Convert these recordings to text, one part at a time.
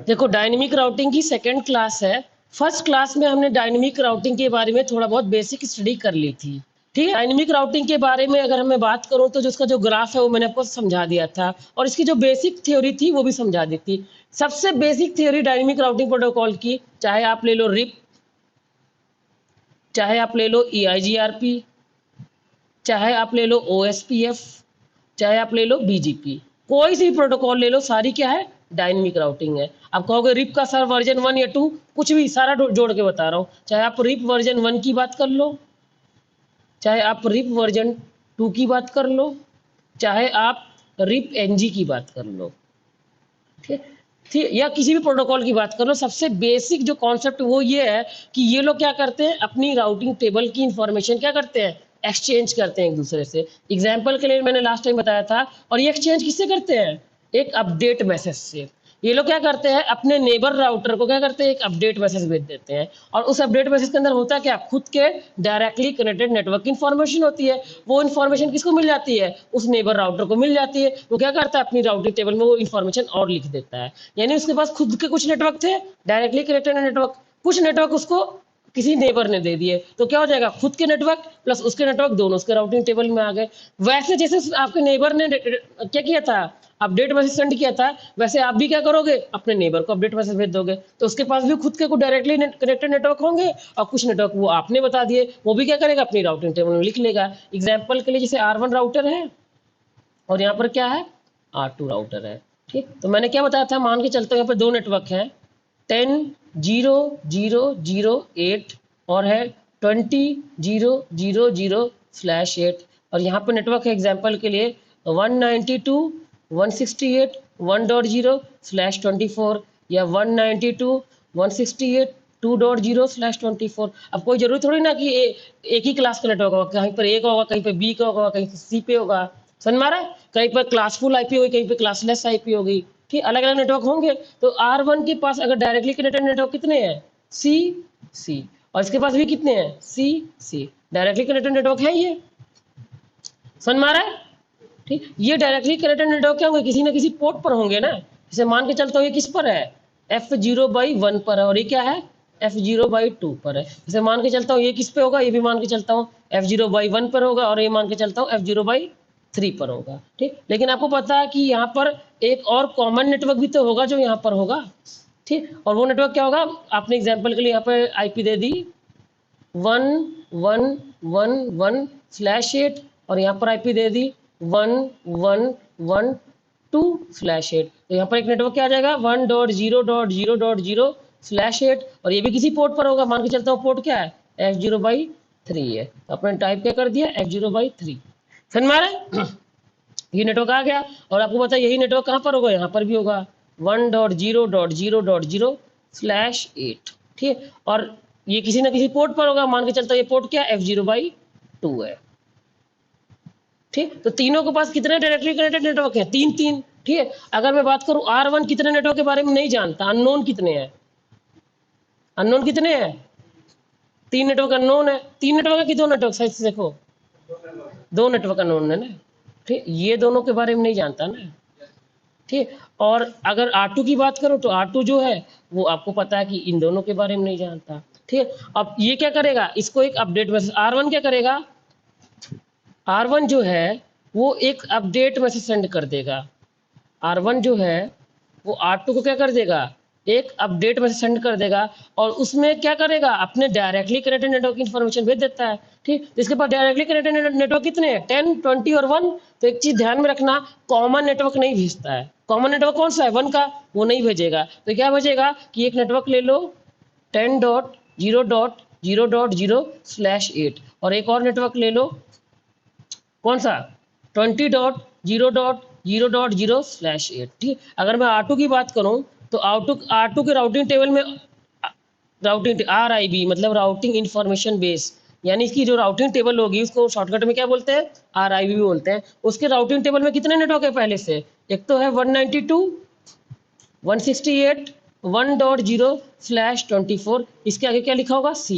देखो dynamic routing की second class है। फर्स्ट क्लास में हमने डायनेमिक राउटिंग के बारे में थोड़ा बहुत बेसिक स्टडी कर ली थी। ठीक है, डायनेमिक राउटिंग के बारे में अगर मैं बात करूं तो जो उसका जो ग्राफ है वो मैंने आपको समझा दिया था और इसकी जो बेसिक थ्योरी थी वो भी समझा दी थी। सबसे basic theory dynamic routing protocol की, चाहे आप ले लो रिप, चाहे आप ले लो EIGRP, चाहे आप ले लो OSPF, चाहे आप ले लो BGP, कोई सी प्रोटोकॉल ले लो, सारी क्या है, डायनेमिक राउटिंग है। आप कहोगे रिप का सर वर्जन 1 या 2, कुछ भी, सारा जोड़ के बता रहा हूँ। चाहे आप रिप वर्जन 1 की बात कर लो, चाहे आप रिप वर्जन 2 की बात कर लो, चाहे आप रिप NG की बात कर लो, ठीक ठीक, या किसी भी प्रोटोकॉल की बात कर लो, सबसे बेसिक जो कॉन्सेप्ट वो ये है कि ये लोग क्या करते हैं, अपनी राउटिंग टेबल की इंफॉर्मेशन क्या करते हैं, एक्सचेंज करते हैं एक दूसरे से। एग्जाम्पल के लिए मैंने लास्ट टाइम बताया था, और ये एक्सचेंज किससे करते हैं, एक अपडेट मैसेज से। ये लोग क्या करते हैं, अपने नेबर राउटर को क्या करते हैं, एक अपडेट मैसेज भेज देते हैं, और उस अपडेट मैसेज के अंदर होता क्या, खुद के डायरेक्टली कनेक्टेड नेटवर्क की इन्फॉर्मेशन होती है। वो इन्फॉर्मेशन किसको मिल जाती है, उस नेबर राउटर को मिल जाती है। वो क्या करता है, अपनी राउटिंग टेबल में वो इन्फॉर्मेशन और लिख देता है। यानी उसके पास खुद के कुछ नेटवर्क थे, डायरेक्टली कनेक्टेड नेटवर्क, कुछ नेटवर्क उसको किसी नेबर ने दे दिए, तो क्या हो जाएगा, खुद के नेटवर्क प्लस उसके नेटवर्क दोनों उसके राउटिंग टेबल में आ गए। वैसे जैसे आपके नेबर ने क्या किया था, अपडेट मैसेज सेंड किया था, वैसे आप भी क्या करोगे, अपने नेबर को अपडेट मैसेज भेज दोगे। तो उसके पास भी खुद के कुछ डायरेक्टली कनेक्टेड नेटवर्क होंगे और कुछ नेटवर्क वो आपने बता दिए, वो भी क्या करेगा, अपनी राउटिंग टेबल में लिख लेगा। एग्जाम्पल के लिए जैसे R1 राउटर है और यहाँ पर क्या है, R2 राउटर है। ठीक, तो मैंने क्या बताया था, मान के चलते हैं यहाँ पर दो नेटवर्क हैं, 10.0.0.0.8 और है 20.0.0.0/8, और यहाँ पर नेटवर्क है एग्जाम्पल के लिए 192.168.1.0/24 या 192.168.2.0/24। अब कोई जरूरी थोड़ी ना कि एक ही क्लास का नेटवर्क होगा, कहीं पर ए का होगा, कहीं पर बी का होगा, कहीं पर सी पे होगा, समझ में आ रहा है, कहीं पर क्लासफुल आईपी होगी, कहीं पर क्लासलेस आईपी होगी। ठीक, अलग अलग नेटवर्क होंगे। तो R1 के पास अगर डायरेक्टली कनेक्टेड नेटवर्क कितने हैं, सी, और इसके पास भी कितने हैं, सी, डायरेक्टली कनेक्टेड नेटवर्क है ये, समझ में आ रहा है। ठीक, ये डायरेक्टली कनेक्टेड नेटवर्क क्या होंगे, किसी ना किसी पोर्ट पर होंगे ना। जैसे मान के चलता हूँ ये किस पर है, F0/1 पर है, और ये क्या है, F0/2 पर है। जैसे मान के चलता हूँ ये किस पे होगा, ये भी मान के चलता हूँ F0/1 पर होगा, और ये मान के चलता हूँ F0/3 पर होगा। ठीक, लेकिन आपको पता है कि यहाँ पर एक और कॉमन नेटवर्क भी तो होगा जो यहाँ पर होगा। ठीक, और वो नेटवर्क क्या होगा, आपने एग्जाम्पल के लिए यहाँ पर IP दे दी 1.1.1/8 और यहाँ पर IP दे दी 1.1.1/2/8। तो यहाँ पर एक नेटवर्क क्या आ जाएगा, 1.0.0.0/8, और ये भी किसी पोर्ट पर होगा। मान के चलता हूँ पोर्ट क्या है, F0/3 है, तो अपने टाइप क्या कर दिया, F0/3। समझ में आ रहा है। ये नेटवर्क आ गया, और आपको पता है यही नेटवर्क कहाँ पर होगा, यहाँ पर भी होगा 1.0.0.0/8। ठीक है, और ये किसी ना किसी पोर्ट पर होगा। मान के चलता हूँ ये पोर्ट क्या, F0/2 है। ठीक, तो तीनों के पास कितने डायरेक्टली कनेक्टेड नेटवर्क है, तीन। ठीक है, अगर मैं बात करूं R1 कितने नेटवर्क के बारे में नहीं जानता, अननोन कितने हैं, अननोन कितने हैं, 3 नेटवर्क अननोन है। 3 नेटवर्क है कि 2 नेटवर्क, सही से देखो, 2 नेटवर्क अननोन है ना। ठीक, ये दोनों के बारे में नहीं जानता ना। ठीक, और अगर R2 की बात करूं तो R2 जो है वो आपको पता है कि इन दोनों के बारे में नहीं जानता। ठीक, अब ये क्या करेगा, इसको एक अपडेट मैसेज, R1 क्या करेगा, R1 जो है वो एक अपडेट मैसेज सेंड कर देगा। R1 जो है वो R2 को क्या कर देगा, एक अपडेट मैसेज सेंड कर देगा, और उसमें क्या करेगा, अपने डायरेक्टली कनेक्टेड नेटवर्क की इन्फॉर्मेशन भेज देता है। ठीक, इसके पास डायरेक्टली कनेक्टेड नेटवर्क कितने हैं, 10, 20 और 1। तो एक चीज ध्यान में रखना, कॉमन नेटवर्क नहीं भेजता है। कॉमन नेटवर्क कौन सा है, 1 का, वो नहीं भेजेगा। तो क्या भेजेगा कि एक नेटवर्क ले लो 10.0.0.0/8, और एक और नेटवर्क ले लो कौन सा, 20.0.0.0/8। ठीक, अगर मैं R2 की बात करूं तो R2 के राउटिंग टेबल में राउटिंग RIB मतलब राउटिंग इंफॉर्मेशन बेस, यानी इसकी जो राउटिंग टेबल होगी उसको शॉर्टकट में क्या बोलते हैं, RIB भी बोलते हैं। उसके राउटिंग टेबल में कितने नेटवर्क है पहले से, एक तो है 192.168.1.0/24, इसके आगे क्या लिखा होगा, C।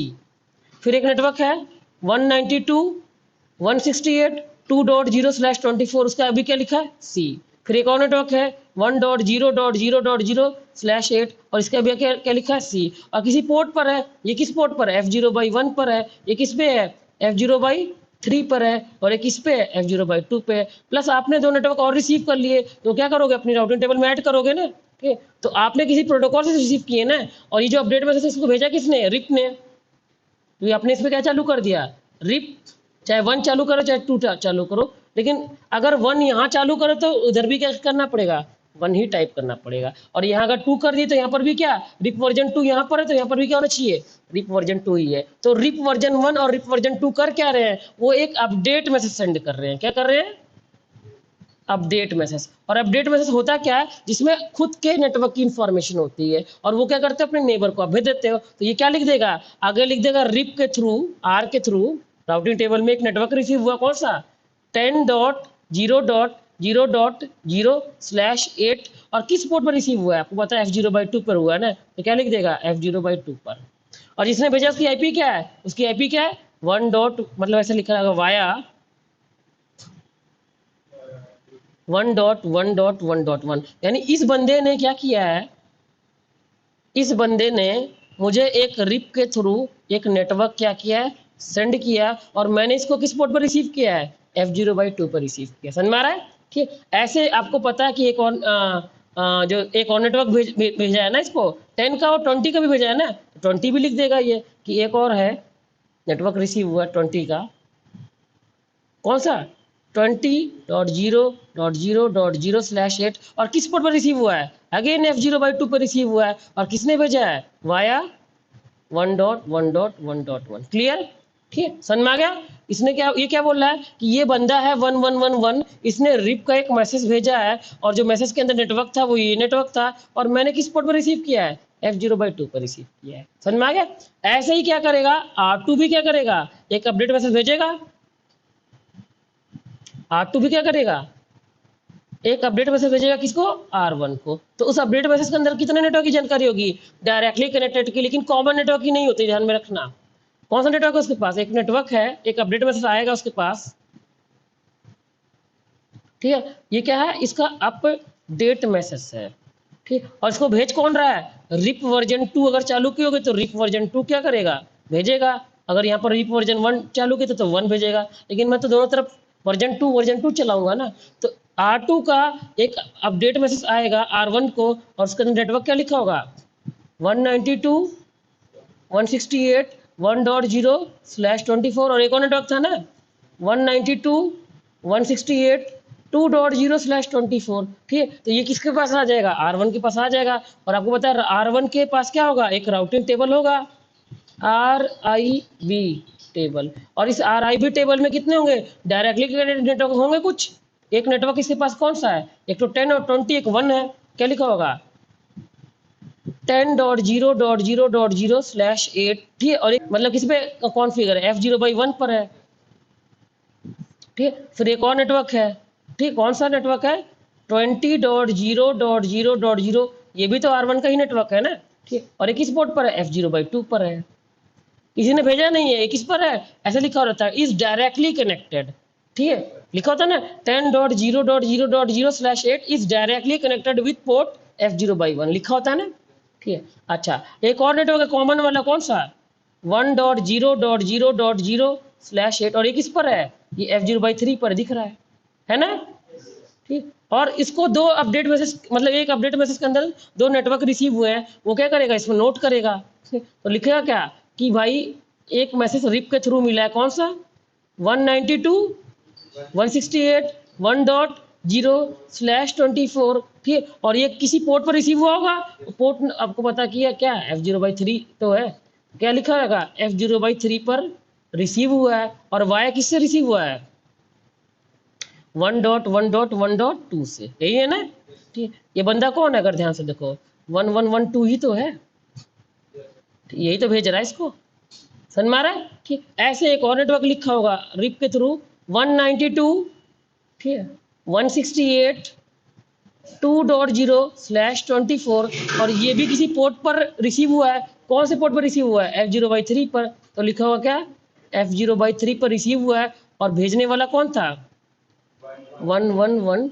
फिर एक नेटवर्क है 192.168.2.0/24, उसका अभी क्या लिखा है, C। फिर एक और नेटवर्क है 1.0.0.0/8 और इसका भी क्या क्या लिखा है सी, और किसी पोर्ट पर है, ये किस पोर्ट पर है F0/1 पर है, ये किस पे है F0/3 पर है, और ये किस पे है F0/2 पे है। प्लस आपने दो नेटवर्क और रिसीव कर लिए, तो क्या करोगे अपनी राउटिंग टेबल में ऐड करोगे ना, ठीक है। तो आपने किसी प्रोटोकॉल से रिसीव किए ना, और ये जो अपडेट मैसेज इसको भेजा किसने, रिप ने। तो ये आपने इसमें क्या चालू कर दिया, रिप, चाहे 1 चालू करो चाहे 2 चालू करो, लेकिन अगर 1 यहाँ चालू करो तो उधर भी क्या करना पड़ेगा, 1 ही टाइप करना पड़ेगा। और यहाँ अगर 2 कर दिए तो यहाँ पर भी क्या, रिप वर्जन 2 यहाँ पर है, तो यहाँ पर भी क्या होना चाहिए, रिप वर्जन 2 ही है। तो रिप वर्जन 1 और रिप वर्जन 2 कर क्या रहे हैं, वो एक अपडेट मैसेज सेंड कर रहे हैं। क्या कर रहे हैं, अपडेट मैसेज। और अपडेट मैसेज होता क्या है, जिसमें खुद के नेटवर्क की इंफॉर्मेशन होती है, और वो क्या करते हैं, अपने नेबर को आप भेज देते हो। तो ये क्या लिख देगा, आगे लिख देगा रिप के थ्रू, आर के थ्रू राउटिंग टेबल में एक नेटवर्क रिसीव हुआ, कौन सा 10.0.0.0/8, और किस पोर्ट पर रिसीव हुआ है, आपको पता है F0/2 पर हुआ है ना, तो क्या लिख देगा F0/2 पर। और जिसने भेजा उसकी आईपी क्या है, उसकी आईपी क्या है 1 डॉट, मतलब ऐसे लिखा होगा वाया 1.1.1.1, यानी इस बंदे ने क्या किया है, इस बंदे ने मुझे एक रिप के थ्रू एक नेटवर्क क्या किया है, सेंड किया, और मैंने इसको किस पोर्ट पर रिसीव किया है F0/2 पर रिसीव किया। समझ में आ रहा है, ठीक। ऐसे आपको पता है कि एक और जो एक और नेटवर्क भेजा है ना, इसको 10 का और 20 का भी भेजा है ना, 20 भी लिख देगा ये कि एक और है नेटवर्क रिसीव हुआ 20 का, कौन सा 20.0.0.0/8, और किस पोर्ट पर रिसीव हुआ है, अगेन F0/2 पर रिसीव हुआ है, और किसने भेजा है, वाया 1.1.1.1। क्लियर, ठीक, समझ में आ गया। इसने क्या, ये क्या बोल रहा है कि ये बंदा है 1111, इसने रिप का एक मैसेज भेजा है, और जो मैसेज के अंदर नेटवर्क था वो ये नेटवर्क था, और मैंने किस पोर्ट पर रिसीव किया है F0/2 पर रिसीव किया है। समझ में आ गया। ऐसे ही क्या करेगा R2 भी, क्या करेगा, एक अपडेट मैसेज भेजेगा, R2 भी क्या करेगा, एक अपडेट मैसेज भेजेगा, किसको, R1 को। तो उस अपडेट मैसेज के अंदर कितने नेटवर्क की जानकारी होगी, डायरेक्टली कनेक्टेड की, लेकिन कॉमन नेटवर्क की नहीं होती, ध्यान में रखना। कौन सा नेटवर्क है उसके पास, एक नेटवर्क है, एक अपडेट मैसेज आएगा उसके पास, ठीक है। ये क्या है, इसका अपडेट मैसेज है, ठीक। और इसको भेज कौन रहा है, रिप वर्जन 2 अगर चालू की होगी तो रिप वर्जन 2 क्या करेगा, भेजेगा। अगर यहाँ पर रिप वर्जन 1 चालू की तो 1 भेजेगा, लेकिन मैं तो दोनों तरफ वर्जन 2 चलाऊंगा ना। तो R2 का एक अपडेट मैसेज आएगा R1 को, और उसके अंदर नेटवर्क क्या लिखा होगा 192.168.1.0/24, और एक और नेटवर्क था ना 192.168.2.0/24, ठीक है। तो ये किसके पास आ जाएगा, R1 के पास आ जाएगा। और आपको पता है R1 के पास क्या होगा, एक राउटिंग टेबल होगा RIB टेबल, और इस RIB टेबल में कितने होंगे, डायरेक्टली कनेक्टेड नेटवर्क होंगे कुछ। एक नेटवर्क इसके पास कौन सा है, एक तो 10 और 20, एक 1 है, क्या लिखा होगा 10.0.0.0/8, ठीक है। और एक मतलब किस पे कॉन्फ़िगर है, F0/1 पर है, ठीक है। फिर एक और नेटवर्क है, ठीक, कौन सा नेटवर्क है 20.0.0.0, ये भी तो R1 का ही नेटवर्क है ना, ठीक। और ये किस पोर्ट पर है, F0/2 पर है। किसी ने भेजा नहीं है, ये किस पर है, ऐसे लिखा रहता है इज डायरेक्टली कनेक्टेड, ठीक है, लिखा होता है ना 10.0.0.0/8 is directly connected with port F0/1, लिखा होता है ना, ठीक है। अच्छा, एक और नेटवर्क है कॉमन वाला, कौन सा 1.0.0.0/8, और ये किस पर है, ये F0/3 पर दिख रहा है ना, ठीक। और इसको दो अपडेट मैसेज, मतलब एक अपडेट मैसेज के अंदर दो नेटवर्क रिसीव हुए हैं, वो क्या करेगा, इसमें नोट करेगा, तो लिखेगा क्या कि भाई एक मैसेज रिप के थ्रू मिला है, कौन सा 192.168.1.0/24, ठीक है। और ये किसी पोर्ट पर रिसीव हुआ होगा, पोर्ट आपको पता किया क्या F0/3 तो है, क्या लिखा रहेगा F0/3 पर रिसीव हुआ है, और वाया किससे रिसीव हुआ है 1.1.1.2 से, यही है ना, ठीक। ये बंदा कौन है, अगर ध्यान से देखो 1112 ही तो है, यही तो भेज रहा है इसको, समझ में आ रहा है, ठीक। ऐसे एक और नेटवर्क लिखा होगा रिप के थ्रू 192, ठीक है 168.2.0/24, और ये भी किसी पोर्ट पर रिसीव हुआ है, कौन से पोर्ट पर रिसीव हुआ है F0/3 पर, तो लिखा हुआ क्या F0/3 पर रिसीव हुआ है, और भेजने वाला कौन था 1112,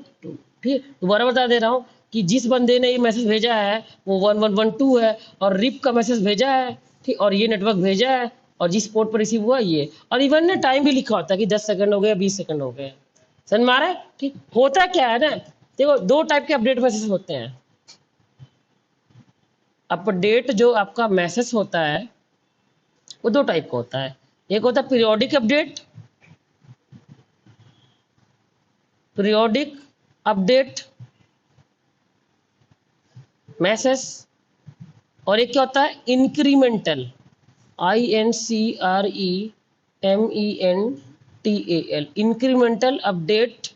ठीक है, दोबारा बता दे रहा हूँ कि जिस बंदे ने ये मैसेज भेजा है वो 1112 है और रिप का मैसेज भेजा है, ठीक, और ये नेटवर्क भेजा है और जिस पोर्ट पर रिसीव हुआ ये, और इवन ने टाइम भी लिखा होता है कि 10 सेकंड हो गए, 20 सेकंड हो गए। समझ में आ रहा है? ठीक, होता क्या है ना, देखो दो टाइप के अपडेट मैसेज होते हैं। अपडेट जो आपका मैसेज होता है वो दो टाइप का होता है। एक होता है periodic update, periodic update message, और एक क्या होता है incremental, INCREMENTAL, incremental update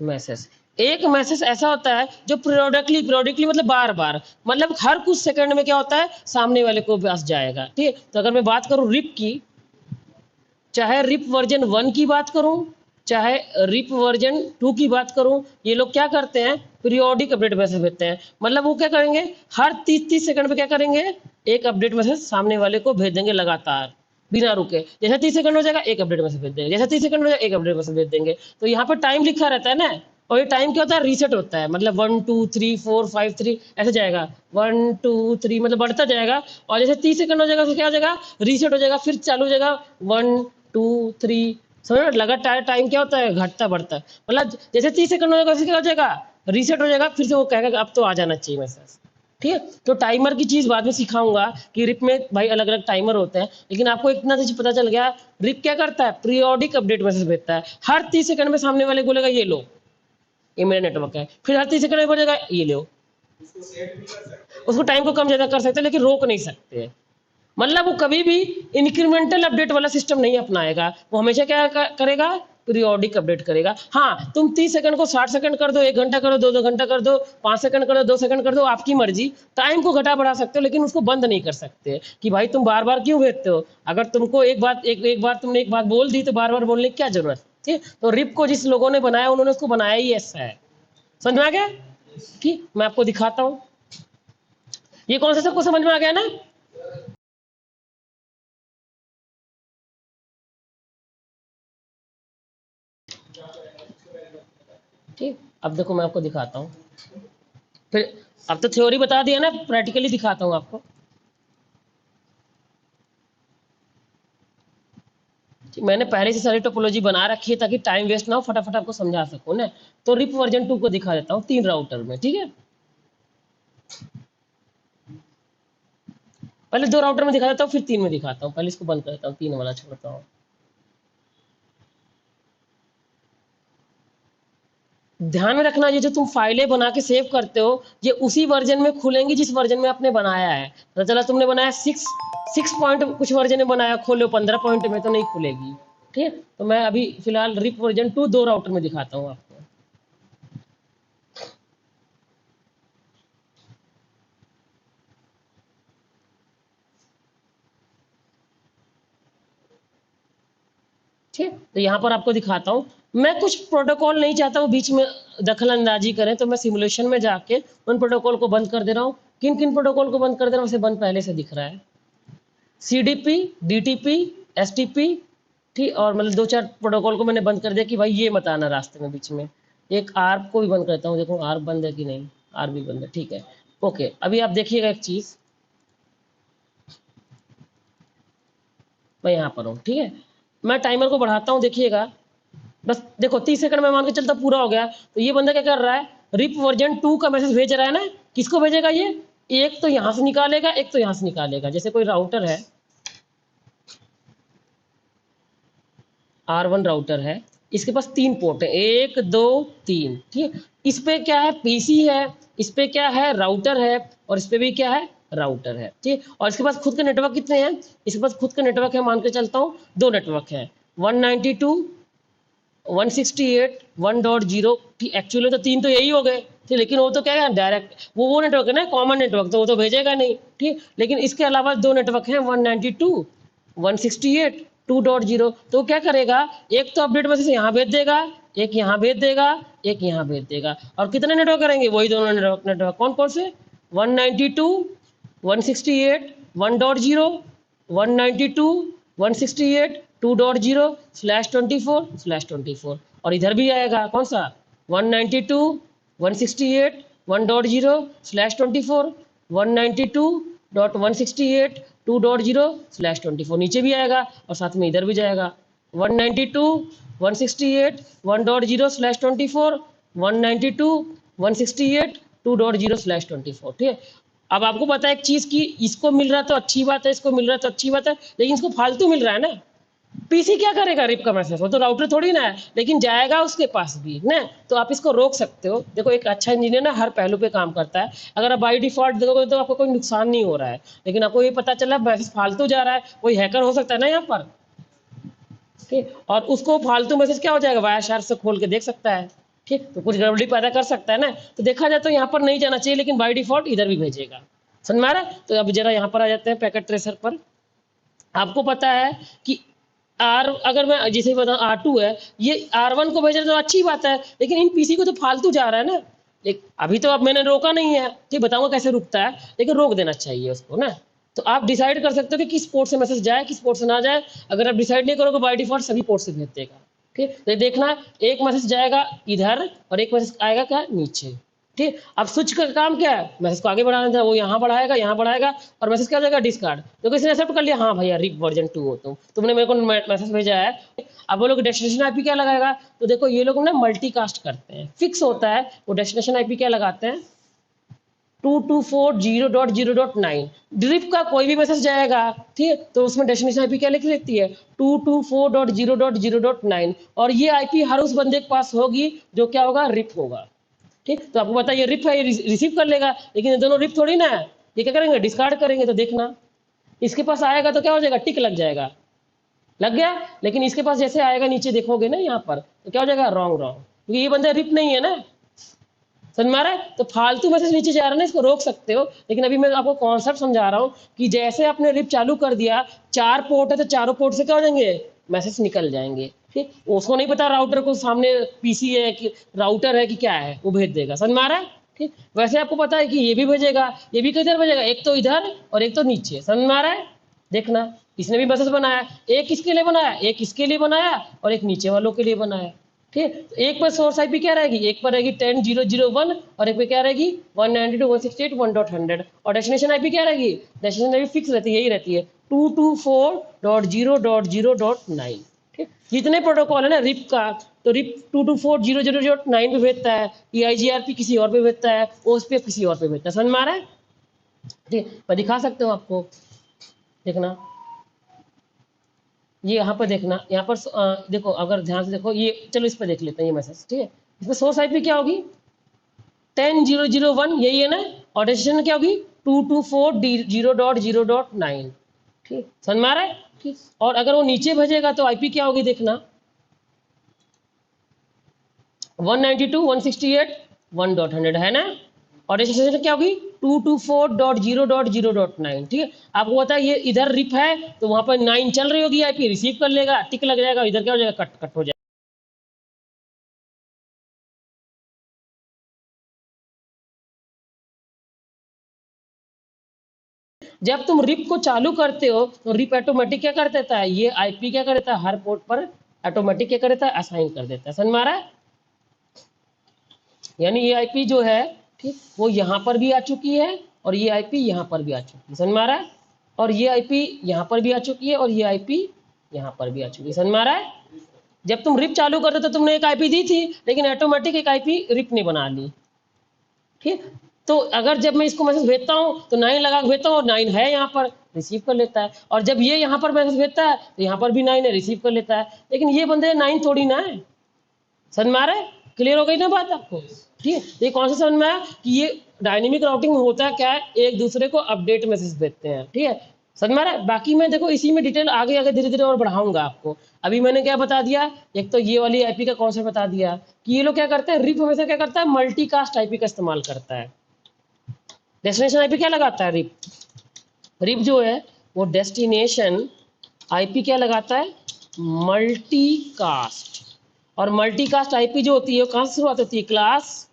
message. एक मैसेज ऐसा होता है जो पीरियोडिकली मतलब बार बार, मतलब हर कुछ सेकंड में क्या होता है सामने वाले को पास जाएगा। ठीक है, तो अगर मैं बात करूं रिप की, चाहे रिप वर्जन 1 की बात करूं चाहे रिप वर्जन 2 की बात करूं, ये लोग क्या करते हैं पीरियोडिक अपडेट मैसेज भेजते हैं। मतलब वो क्या करेंगे हर 30 सेकंड पे क्या करेंगे एक अपडेट मैसेज सामने वाले को भेज देंगे लगातार बिना रुके। जैसे 30 सेकंड हो जाएगा एक अपडेट मैसेज भेज देंगे, जैसे 30 सेकंड हो जाएगा एक अपडेट मैसेज भेज देंगे। तो यहाँ पर टाइम लिखा रहता है ना, और ये टाइम क्या होता है रीसेट होता है, मतलब 1 2 3 4 5 3 ऐसे जाएगा, 1 2 3 मतलब बढ़ता जाएगा। और जैसे 30 सेकंड हो जाएगा तो क्या हो जाएगा रीसेट हो जाएगा, फिर चालू हो जाएगा 1 2 3। समझ, लगातार टाइम क्या होता है घटता बढ़ता है। मतलब जैसे 30 सेकंड हो जाएगा क्या हो जाएगा रीसेट हो जाएगा, फिर से वो कहेगा अब तो आ जाना चाहिए मैसेज। ठीक है, तो टाइमर की चीज बाद में सिखाऊंगा कि रिप में भाई अलग अलग टाइमर होते हैं, लेकिन आपको इतना चीज पता चल गया रिप क्या करता है पीरियोडिक अपडेट मैसेज भेजता है। हर 30 सेकंड में सामने वाले बोलेगा ये लो ये मेरा नेटवर्क है, फिर हर 30 सेकंड में बोलेगा ये लो। उसको टाइम को कम ज्यादा कर सकते हैं लेकिन रोक नहीं सकते। मतलब वो कभी भी इंक्रीमेंटल अपडेट वाला सिस्टम नहीं अपनाएगा, वो हमेशा क्या करेगा पीरियोडिक अपडेट करेगा। हाँ, तुम 30 सेकंड को 60 सेकंड कर दो, 1 घंटा करो, 2 घंटा कर दो, 5 सेकंड कर दो, 2 सेकंड कर दो, आपकी मर्जी। टाइम को घटा बढ़ा सकते हो लेकिन उसको बंद नहीं कर सकते कि भाई तुम बार बार क्यों भेजते हो। अगर तुमको एक बार तुमने एक बात बोल दी तो बार बार बोलने की क्या जरूरत। ठीक, तो रिप को जिस लोगों ने बनाया उन्होंने उसको बनाया ही ऐसा है। समझ में आ गया? ठीक, मैं आपको दिखाता हूँ ये कौन सा, सबको समझ में आ गया ना? ठीक, अब देखो मैं आपको दिखाता हूँ, फिर अब तो थ्योरी बता दिया ना, प्रैक्टिकली दिखाता हूँ आपको। मैंने पहले से सारी टोपोलॉजी बना रखी है ताकि टाइम वेस्ट ना हो, फटाफट आपको समझा सकूं ना। तो रिप वर्जन 2 को दिखा देता हूँ 3 राउटर में। ठीक है, पहले 2 राउटर में दिखा देता हूँ फिर 3 में दिखाता हूँ। पहले इसको बंद कर देता हूँ, 3 वाला छोड़ता हूँ। ध्यान में रखना ये जो तुम फाइलें बना के सेव करते हो ये उसी वर्जन में खुलेंगी जिस वर्जन में आपने बनाया है। तो चला तुमने बनाया 6 पॉइंट कुछ वर्जन में बनाया, खोलो 15 पॉइंट में तो नहीं खुलेगी। ठीक है, तो मैं अभी फिलहाल रिप वर्जन 2 2 राउटर में दिखाता हूँ आपको। ठीक, तो यहाँ पर आपको दिखाता हूँ। मैं कुछ प्रोटोकॉल नहीं चाहता हूँ बीच में दखल अंदाजी करें, तो मैं सिमुलेशन में जाके उन प्रोटोकॉल को बंद कर दे रहा हूँ। किन किन प्रोटोकॉल को बंद कर दे रहा हूँ वैसे बंद पहले से दिख रहा है, CDP, DTP, STP। ठीक, और मतलब 2 4 प्रोटोकॉल को मैंने बंद कर दिया कि भाई ये मत आना रास्ते में बीच में। एक आर्प को भी बंद करता हूँ, देखो आर्प बंद है कि नहीं, आर्प भी बंद है। ठीक है, ओके, अभी आप देखिएगा एक चीज, मैं यहाँ पर हूँ। ठीक है, मैं टाइमर को बढ़ाता हूँ, देखिएगा बस देखो 30 सेकंड में मान के चलता पूरा हो गया। तो ये बंदा क्या कर रहा है रिप वर्जन 2 का मैसेज भेज रहा है ना, किसको भेजेगा ये, एक तो यहां से निकालेगा एक तो यहां से निकालेगा। जैसे कोई राउटर है R1 राउटर है, इसके पास 3 पोर्ट है, 1 2 3। ठीक है, इस पे क्या है पीसी है, इस पे क्या है राउटर है, और इस पे भी क्या है राउटर है। ठीक, और इसके पास खुद के नेटवर्क कितने हैं, इसके पास खुद के नेटवर्क है मान के चलता हूँ 2 नेटवर्क है, 192 168 1.0। एक्चुअली तो 3 तो यही हो गए। ठीक, लेकिन वो तो क्या है डायरेक्ट वो नेटवर्क है ना कॉमन नेटवर्क, तो वो तो भेजेगा नहीं। ठीक, लेकिन इसके अलावा 2 नेटवर्क हैं 192 168 2.0। तो क्या करेगा एक तो अपडेट मैसेज यहाँ भेज देगा, एक यहाँ भेज देगा, एक यहाँ भेज देगा। और कितने नेटवर्क करेंगे वही दोनों नेटवर्क कौन कौन से 192 168 1.0 192 168 2.0/24/24। और इधर भी आएगा कौन सा 192.168.1.0/24, 192.168.2.0/24 नीचे भी आएगा और साथ में इधर भी जाएगा। 192.168.1.0/24, 192.168.2.0/24, ठीक है। अब आपको पता है एक चीज की इसको मिल रहा है तो अच्छी बात है, इसको मिल रहा है तो अच्छी बात है, लेकिन इसको फालतू मिल रहा है ना। पीसी क्या करेगा रिप का मैसेज, वो तो राउटर थोड़ी ना है, लेकिन जाएगा उसके पास भी ना। तो आप इसको रोक सकते हो। देखो एक अच्छा इंजीनियर ना हर पहलू पे काम करता है। अगर आप बाई डिफॉल्ट देखोगे तो आपको कोई नुकसान नहीं हो रहा है, लेकिन आपको ये पता चला मैसेज फालतू जा रहा है, कोई हैकर हो सकता है ना यहाँ पर, ठीक। और उसको फालतू मैसेज क्या हो जाएगा, वाया शार से खोल के देख सकता है, ठीक। तो कुछ गड़बड़ी पैदा कर सकता है ना। तो देखा जाए तो यहाँ पर नहीं जाना चाहिए, लेकिन बाई डिफॉल्ट इधर भी भेजेगा। समझ में आ रहा है। तो अब जरा यहाँ पर आ जाते हैं पैकेट ट्रेसर पर। आपको पता है कि आर, अगर मैं जैसे बताऊं R2 है, ये R1 को भेज रहे तो अच्छी बात है, लेकिन इन पीसी को तो फालतू जा रहा है ना। अभी तो अब मैंने रोका नहीं है, ठीक, बताऊंगा कैसे रुकता है, लेकिन रोक देना चाहिए उसको ना। तो आप डिसाइड कर सकते हो कि किस पोर्ट से मैसेज जाए, किस पोर्ट से ना जाए। अगर आप डिसाइड नहीं करोगे बाय डिफॉल्ट सभी पोर्ट से भेज देगा, ठीक। तो देखना, एक मैसेज जाएगा इधर और एक मैसेज आएगा क्या, नीचे, ठीक। अब स्विच का काम क्या है, मैसेज को आगे बढ़ाना था, वो यहाँ बढ़ाएगा और मैसेज क्या हो जाएगा, डिस्कार्ड। तो किसी ने एक्सेप्ट कर लिया, हाँ भैया रिप वर्जन 2 हो तुमने मेरे को मैसेज भेजा है। अब वो लोग डेस्टिनेशन आईपी क्या लगाएगा, तो देखो ये लोग ना मल्टीकास्ट करते हैं, फिक्स होता है वो डेस्टिनेशन आईपी क्या लगाते हैं, 224.0.0.9। ड्रिप का कोई भी मैसेज जाएगा, ठीक है, तो उसमें डेस्टिनेशन आईपी क्या लिख लेती है, 224.0.0.9, और ये आईपी हर उस बंदे के पास होगी जो क्या होगा, रिप होगा, ठीक। तो आपको पता है ये रिप है, ये रिसीव कर लेगा, लेकिन ये दोनों रिप थोड़ी ना है, ये क्या करेंगे, डिस्कार्ड करेंगे। तो देखना इसके पास आएगा तो क्या हो जाएगा, टिक लग जाएगा, लग गया। लेकिन इसके पास जैसे आएगा नीचे देखोगे ना यहाँ पर, तो क्या हो जाएगा, रॉन्ग रॉन्ग, क्योंकि ये बंदा रिप नहीं है ना। समझ में आ रहा है। तो फालतू मैसेज नीचे जा रहा है ना, इसको रोक सकते हो। लेकिन अभी मैं आपको कॉन्सेप्ट समझा रहा हूँ कि जैसे आपने रिप चालू कर दिया, 4 पोर्ट है तो चारों पोर्ट से क्या हो जाएंगे, मैसेज निकल जाएंगे, ठीक। उसको नहीं पता राउटर को सामने पीसी है कि राउटर है कि क्या है, वो भेज देगा। समझ में आ रहा है, ठीक। वैसे आपको पता है कि ये भी भेजेगा, ये भी किधर भेजेगा, एक तो इधर और एक तो नीचे। समझ में आ रहा है। देखना इसने भी मैसेज बनाया, एक किसके लिए बनाया, एक इसके लिए बनाया और एक नीचे वालों के लिए बनाया, ठीक। तो एक पर सोर्स आईपी क्या रहेगी, एक पर रहेगी 10.0.0.1 और एक पे क्या रहेगी 192.168.1.100, और डेस्टिनेशन आईपी क्या रहेगी, डेस्टिनेशन आईपी फिक्स रहती है, यही रहती है 224.0.0.9, ठीक। जितने प्रोटोकॉल है ना रिप का, तो रिप 224.0.0.9 पे भेजता है, EIGRP किसी और पे भेजता है, OSPF किसी और पे भेजता है। समझ में आ रहा है, ठीक। मैं दिखा सकता हूँ आपको, देखना ये यहाँ पर, देखना यहाँ पर देखो, अगर ध्यान से देखो ये, चलो इस पर देख लेते हैं ये मैसेज, ठीक है। इसमें सोर्स आईपी क्या होगी, 10.0.0.1, यही है ना, और डेस्टिनेशन क्या होगी 224.0.0.9, ठीक। समझ में आ रहा है, ठीक। और अगर वो नीचे भेजेगा तो आईपी क्या होगी, देखना 192.168.1.100 है ना, और डेस्टिनेशन क्या होगी 224.0.0.9, ठीक है। आपको पता है ये इधर रिप है तो वहां पर 9 चल रही होगी, आईपी रिसीव कर लेगा, टिक लग जाएगा, इधर क्या हो जाएगा, कट कट हो जाएगा। जब तुम रिप को चालू करते हो तो रिप ऑटोमेटिक क्या कर देता है, ये आईपी क्या कर देता है, हर पोर्ट पर ऑटोमेटिक क्या कर देता है, असाइन कर देता है। समझ में आ रहा है। यानी ये आईपी जो है, ठीक, वो यहाँ पर भी आ चुकी है और ये आईपी यहाँ पर भी आ चुकी है। समझ में आ रहा है। और ये आईपी यहाँ पर भी आ चुकी है और ये आईपी यहाँ पर भी आ चुकी है। समझ में आ रहा है। जब तुम रिप चालू करते तो तुमने एक आईपी दी थी, लेकिन ऑटोमेटिक एक आईपी रिप ने बना ली, ठीक। तो अगर जब मैं इसको मैसेज भेजता हूँ तो 9 लगा के भेजता हूँ और 9 है यहाँ पर, रिसीव कर लेता है। और जब ये यहाँ पर मैसेज भेजता है तो यहाँ पर भी 9 है, रिसीव कर लेता है। लेकिन ये बंदे 9 थोड़ी ना है। समझ में आ रहा है, क्लियर हो गई ना बात आपको, ठीक है। ये कौन सा समझ में आया कि ये डायनेमिक राउटिंग में होता क्या है, एक दूसरे को अपडेट मैसेज भेजते हैं, ठीक है। समझ में आ रहा है। बाकी मैं देखो इसी में डिटेल आगे आगे धीरे धीरे और बढ़ाऊंगा आपको। अभी मैंने क्या बता दिया, एक तो ये वाली आईपी का कॉन्सेप्ट बता दिया कि ये लोग क्या करते हैं, रिप हमेशा क्या करता है, मल्टीकास्ट आईपी का इस्तेमाल करता है। डेस्टिनेशन आईपी क्या लगाता है, रिप, रिप जो है वो डेस्टिनेशन आईपी क्या लगाता है, मल्टीकास्ट। और मल्टीकास्ट आईपी जो होती है वो कहाँ से शुरुआत होती है, क्लास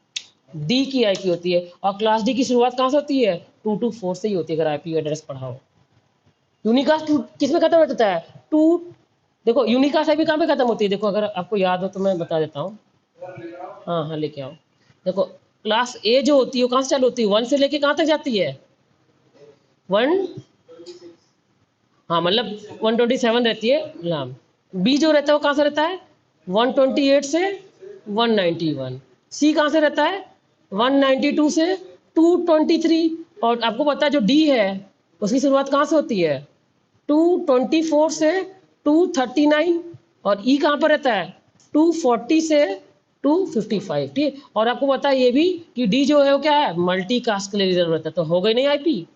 डी की आईपी होती है। और क्लास डी की शुरुआत कहाँ से होती है, 224 से ही होती है, अगर आईपी एड्रेस पढ़ाओ। यूनिकास्ट किस में खत्म होता है, टू, देखो यूनिकास्ट आईपी कहाँ पे खत्म होती है, देखो अगर आपको याद हो तो मैं बता देता हूँ। हाँ हाँ लेके आओ। देखो क्लास ए जो होती है वो कहाँ से चालू होती है, 1 से लेके कहाँ तक जाती है, 1, हाँ मतलब 127 रहती है लाम। बी जो रहता है वो कहाँ से रहता है, 128 से 191। सी कहाँ से रहता है, 192 से 223। और आपको पता है जो डी है उसकी शुरुआत कहाँ से होती है, 224 से 239। और ई कहाँ पर रहता है, 240 से 255। ठीक है, और आपको पता है ये भी कि डी जो है वो क्या है, मल्टी कास्ट के लिए रिजर्व रहता है। तो हो गई नहीं आईपी,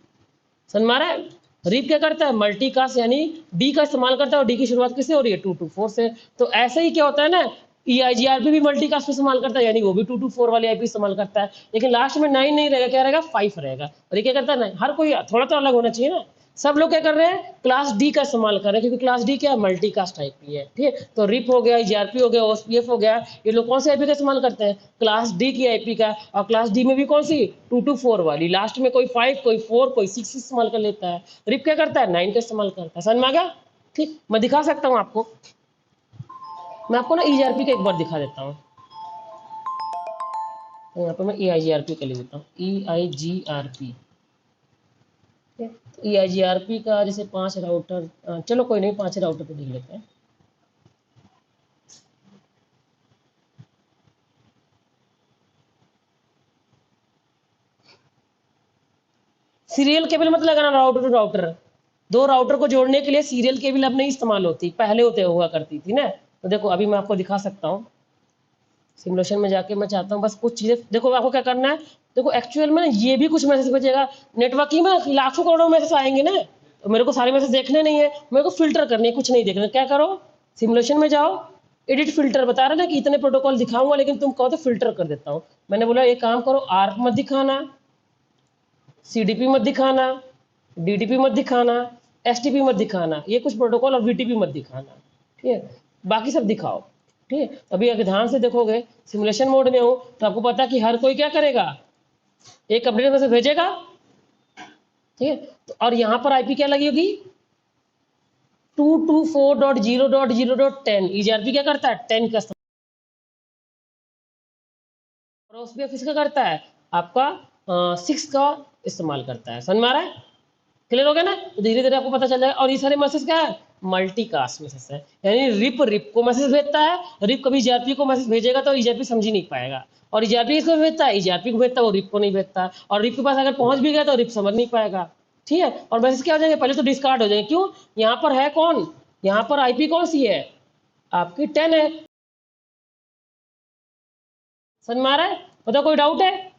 समझ में आ रहा है। रीप क्या करता है, मल्टी कास्ट यानी डी का इस्तेमाल करता है, और डी की शुरुआत किससे हो रही है, 224 से। तो ऐसे ही क्या होता है ना, EIGRP भी मल्टी कास्ट इस्तेमाल करता है, यानी वो भी 224 वाली आईपी इस्तेमाल करता है। लेकिन लास्ट में 9 नहीं रहेगा, क्या रहेगा, 5 रहेगा। और ये क्या करता है ना, हर कोई थोड़ा तो अलग होना चाहिए ना। सब लोग क्या कर रहे हैं, क्लास डी का इस्तेमाल कर रहे हैं, क्योंकि क्लास डी क्या है, मल्टी कास्ट आईपी है। ठीक है, तो रिप हो गया, EIGRP हो गया, OSPF हो गया, ये लोग कौन से आईपी का इस्तेमाल करते हैं, क्लास डी की आईपी का। और क्लास डी में भी कौन सी, 224 वाली, लास्ट में कोई 5 कोई 4 कोई 6 इस्तेमाल कर लेता है। रिप क्या करता है, 9 का इस्तेमाल करता है। समझ में आ गया। ठीक, मैं दिखा सकता हूँ आपको, मैं आपको ना EIGRP का एक बार दिखा देता हूँ। तो यहाँ पर मैं EIGRP का लिख देता हूँ, EIGRP। EIGRP का जैसे 5 राउटर, चलो कोई नहीं, 5 राउटर पे लिख लेते हैं। सीरियल केबल मत लगाना राउटर टू राउटर, 2 राउटर को जोड़ने के लिए सीरियल केबल अब नहीं इस्तेमाल होती, पहले होते हुआ करती थी ना। तो देखो अभी मैं आपको दिखा सकता हूँ, सिमुलेशन में जाके मैं चाहता हूँ बस कुछ चीज़ें, देखो आपको क्या करना है। देखो एक्चुअल में ये भी कुछ मैसेज भेजेगा, नेटवर्किंग में लाखों करोड़ों मैसेज आएंगे ना, तो मेरे को सारे मैसेज देखने नहीं है, मेरे को फिल्टर करने, कुछ नहीं देखना। क्या करो, सिमुलेशन में जाओ, एडिट फिल्टर, बता रहा ना कि इतने प्रोटोकॉल दिखाऊंगा, लेकिन तुम कहो तो फिल्टर कर देता हूँ। मैंने बोला एक काम करो, आर्क मत दिखाना, CDP मत दिखाना, DDP मत दिखाना, STP मत दिखाना, ये कुछ प्रोटोकॉल, और VTP मत दिखाना। ठीक है, बाकी सब दिखाओ। ठीक है, अभी अगर ध्यान से देखोगे, सिमुलेशन मोड में हो तो आपको पता है कि हर कोई क्या करेगा, एक अपडेट में से भेजेगा। ठीक है, तो और यहाँ पर आईपी क्या लगी होगी, 224.0.0.10। EIGRP क्या करता है, 10 का इस्तेमाल, और OSPF किसका करता है, आपका 6 का इस्तेमाल करता है। समझ में आ रहा है, क्लियर हो गया ना। तो धीरे धीरे आपको पता चल जाएगा। और ये सारे मैसेज क्या है, मल्टी कास्ट मैसेज है, यानी रिप रिप को मैसेज भेजता है, रिप कभी EIGRP को मैसेज भेजेगा तो EIGRP समझ ही नहीं पाएगा, और EIGRP किसको भेजता है, EIGRP को भेजता है, वो रिप को नहीं भेजता, और रिप के पास अगर पहुंच भी गया तो रिप समझ नहीं पाएगा। ठीक है, और मैसेज क्या हो जाएंगे, पहले तो डिस्कार्ड हो जाएंगे। क्यों, यहाँ पर है कौन, यहाँ पर आईपी कौन सी है, आपकी 10 है। समझ में आ रहा है, बताओ कोई डाउट है।